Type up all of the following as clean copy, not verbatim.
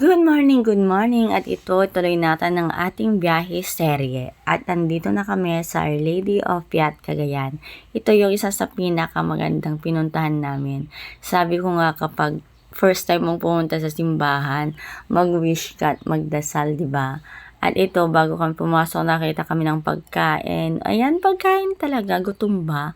Good morning at ito tuloy natin ng ating biyahe serye at nandito na kami sa Our Lady of Piat, Cagayan. Ito yung isa sa pinakamagandang pinuntahan namin. Sabi ko nga kapag first time mong pumunta sa simbahan, mag-wish ka at magdasal, di ba? At ito, bago kami pumasok, nakita kami ng pagkain. Ayan, pagkain talaga, gutom ba?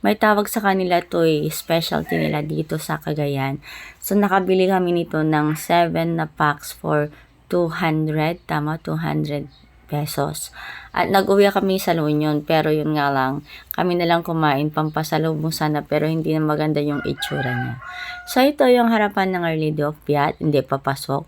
May tawag sa kanila to specialty nila dito sa Cagayan. So, nakabili kami nito ng 7 na packs for 200, tama, 200 pesos. At nag-uwi kami sa La Union, pero yun nga lang, kami na lang kumain, pampasalubong sana, pero hindi na maganda yung itsura niya. So, ito yung harapan ng Our Lady of Piat, hindi papasok.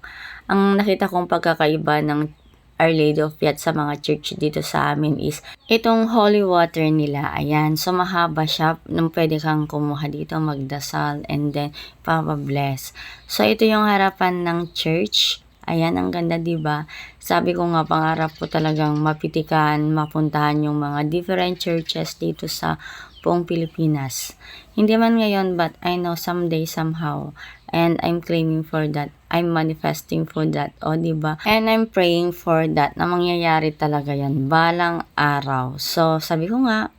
Ang nakita kong pagkakaiba ng Our Lady of Piat sa mga church dito sa amin is itong holy water nila. Ayan, so mahaba siya. Nung pwede kang kumuha dito, magdasal, and then papabless. So ito yung harapan ng church. Ayan, ang ganda, diba? Sabi ko nga, pangarap ko talagang mapitikan, mapuntahan yung mga different churches dito sa buong Pilipinas. Hindi man ngayon, but I know someday, somehow. And I'm claiming for that. I'm manifesting for that. O, diba? And I'm praying for that na mangyayari talaga yan balang araw. So, sabi ko nga,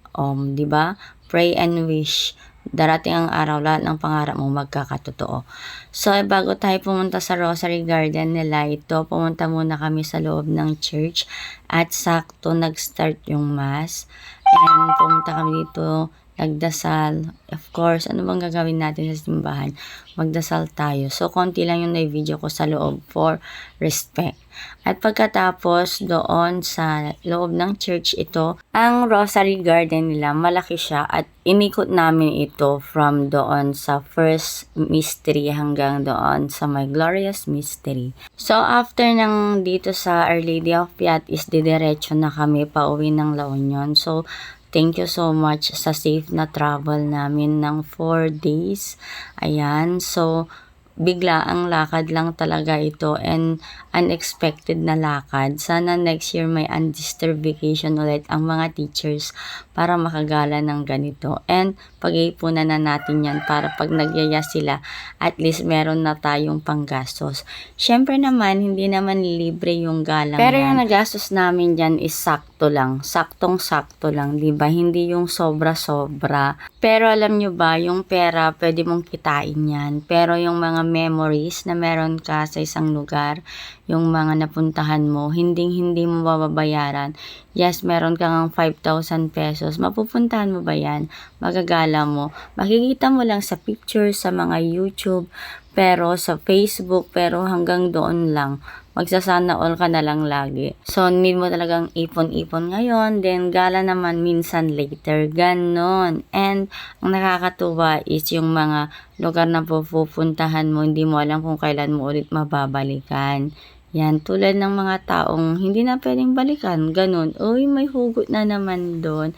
diba? Pray and wish. Darating ang araw, lahat ng pangarap mo magkakatotoo. So, bago tayo pumunta sa Rosary Garden nila, ito, pumunta muna kami sa loob ng church at sakto nag-start yung mass. And pumunta kami dito, nagdasal. Of course, ano bang gagawin natin sa simbahan? Magdasal tayo. So, konti lang yung na-video ko sa loob for respect. At pagkatapos, doon sa loob ng church ito, ang Rosary Garden nila, malaki siya at inikot namin ito from doon sa first mystery hanggang doon sa my glorious mystery. So, after ng dito sa Our Lady of Piat is didiretso na kami pauwi ng La Union. So, thank you so much sa safe na travel namin ng 4 days. Ayan, so bigla ang lakad lang talaga ito and unexpected na lakad. Sana next year may undisturbed vacation ulit ang mga teachers para makagala ng ganito. And pag-iipunan na natin yan para pag nagyaya sila, at least meron na tayong panggastos. Syempre naman, hindi naman libre yung galang pero yan. Yung nagastos namin dyan is sakto lang. Saktong-sakto lang, diba? Hindi yung sobra-sobra. Pero alam nyo ba, yung pera, pwede mong kitain yan. Pero yung mga memories na meron ka sa isang lugar, yung mga napuntahan mo, hindi mo mababayaran. Yes, meron kang 5,000 pesos. Mapupuntahan mo ba yan? Magagala mo. Makikita mo lang sa pictures, sa mga YouTube, pero sa Facebook, pero hanggang doon lang. Magsasana all ka na lang lagi. So, need mo talagang ipon-ipon ngayon, then gala naman minsan later. Ganon. And, ang nakakatuwa is yung mga lugar na pupuntahan mo, hindi mo alam kung kailan mo ulit mababalikan. Yan, tulad ng mga taong hindi na pwedeng balikan. Ganon. Uy, may hugot na naman doon.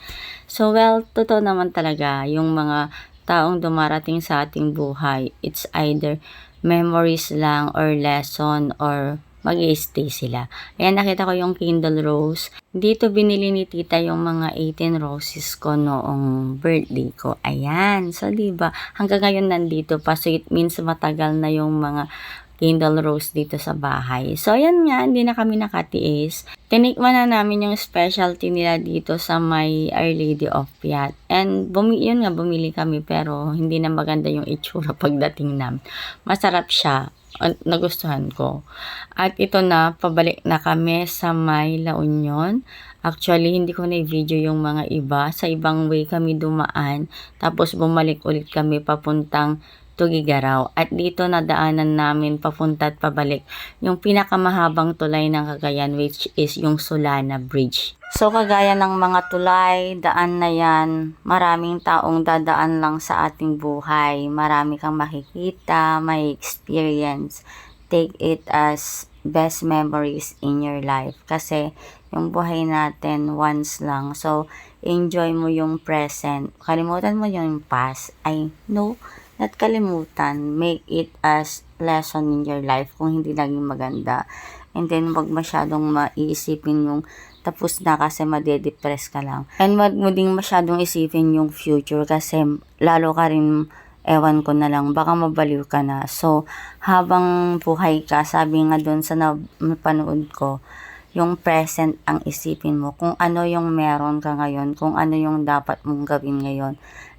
So, well, totoo naman talaga yung mga taong dumarating sa ating buhay. It's either memories lang or lesson or mag-i-stay sila. Ayan, nakita ko yung Kindle Rose. Dito binili ni tita yung mga 18 roses ko noong birthday ko. Ayan. So, diba, hanggang ngayon nandito pa. So, it means matagal na yung mga Kindle Rose dito sa bahay. So, ayan nga, hindi na kami nakatiis. Tinikman na namin yung specialty nila dito sa may Our Lady of Piat. And, yun nga, bumili kami pero hindi na maganda yung itsura pagdating namin. Masarap siya. Nagustuhan ko. At ito na, pabalik na kami sa may La Union. Actually, hindi ko na i-video yung mga iba. Sa ibang way kami dumaan. Tapos bumalik ulit kami papuntang Tugigaraw. At dito nadaanan namin papunta at pabalik yung pinakamahabang tulay ng Cagayan, which is yung Solana Bridge. So, kagaya ng mga tulay, daan na yan, maraming taong dadaan lang sa ating buhay. Marami kang makikita, may experience. Take it as best memories in your life. Kasi, yung buhay natin once lang. So, enjoy mo yung present. Kalimutan mo yung past. I know, not kalimutan. Make it as lesson in your life kung hindi naging maganda. And then, wag masyadong maiisipin yung tapos na kasi madedepress ka lang. And wag mo ding masyadong isipin yung future kasi lalo ka rin ewan ko na lang, baka mabaliw ka na. So, habang buhay ka, sabi nga doon sa napanood ko, yung present ang isipin mo, kung ano yung meron ka ngayon, kung ano yung dapat mong gawin ngayon,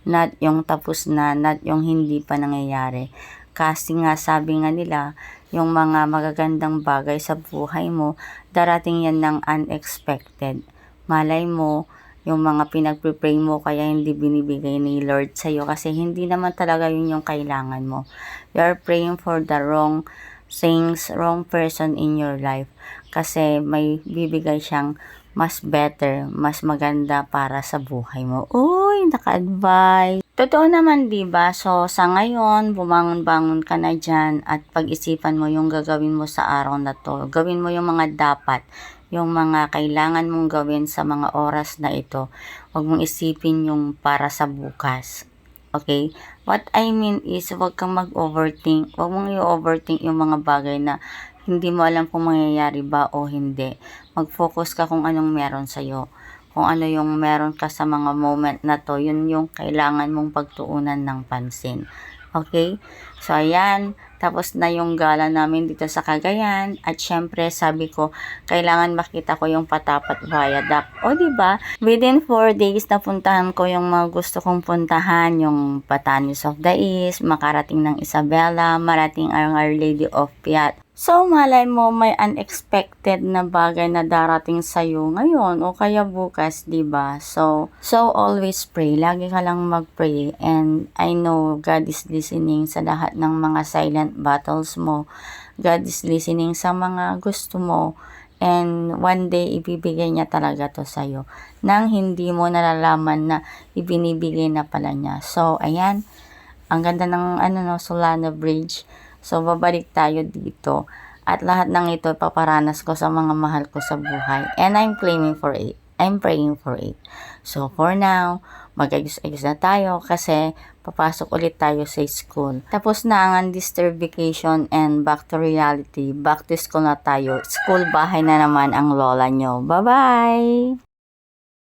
not yung tapos na, not yung hindi pa nangyayari. Kasi nga sabi nga nila, yung mga magagandang bagay sa buhay mo, darating yan ng unexpected. Malay mo, yung mga pinagpipray mo kaya hindi binibigay ni Lord sa'yo kasi hindi naman talaga yun yung kailangan mo. You're praying for the wrong things, wrong person in your life kasi may bibigay siyang mas better, mas maganda para sa buhay mo. Uy, naka-advise. Totoo naman, 'di ba? So, sa ngayon, bumangon-bangon ka na diyan at pag-isipan mo yung gagawin mo sa araw na 'to. Gawin mo yung mga dapat, yung mga kailangan mong gawin sa mga oras na ito. Huwag mong isipin yung para sa bukas. Okay? What I mean is, huwag kang mag-overthink. Huwag mong i-overthink yung mga bagay na hindi mo alam kung mangyayari ba o hindi. Mag-focus ka kung anong meron sa'yo. Kung ano yung meron ka sa mga moment na to, yun yung kailangan mong pagtuunan ng pansin. Okay? So, ayan. Tapos na yung gala namin dito sa Cagayan. At syempre, sabi ko, kailangan makita ko yung Patapat Viaduct. O, diba? Within 4 days, napuntahan ko yung mga gusto kong puntahan. Yung Batanes of the East, makarating ng Isabela, marating ang Our Lady of Piat. So, malay mo may unexpected na bagay na darating sa'yo ngayon o kaya bukas, 'di ba? So always pray. Lagi ka lang mag-pray and I know God is listening sa lahat ng mga silent battles mo. God is listening sa mga gusto mo and one day ibibigay niya talaga to sa'yo nang hindi mo nalalaman na ibinibigay na pala niya. So, ayan. Ang ganda ng Solano Bridge. So, babalik tayo dito. At lahat ng ito, paparanas ko sa mga mahal ko sa buhay. And I'm claiming for it. I'm praying for it. So, for now, mag-ayos-ayos na tayo kasi papasok ulit tayo sa school. Tapos na ang undisturbed vacation and back to reality. Back to school na tayo. School, bahay na naman ang lola nyo. Bye-bye!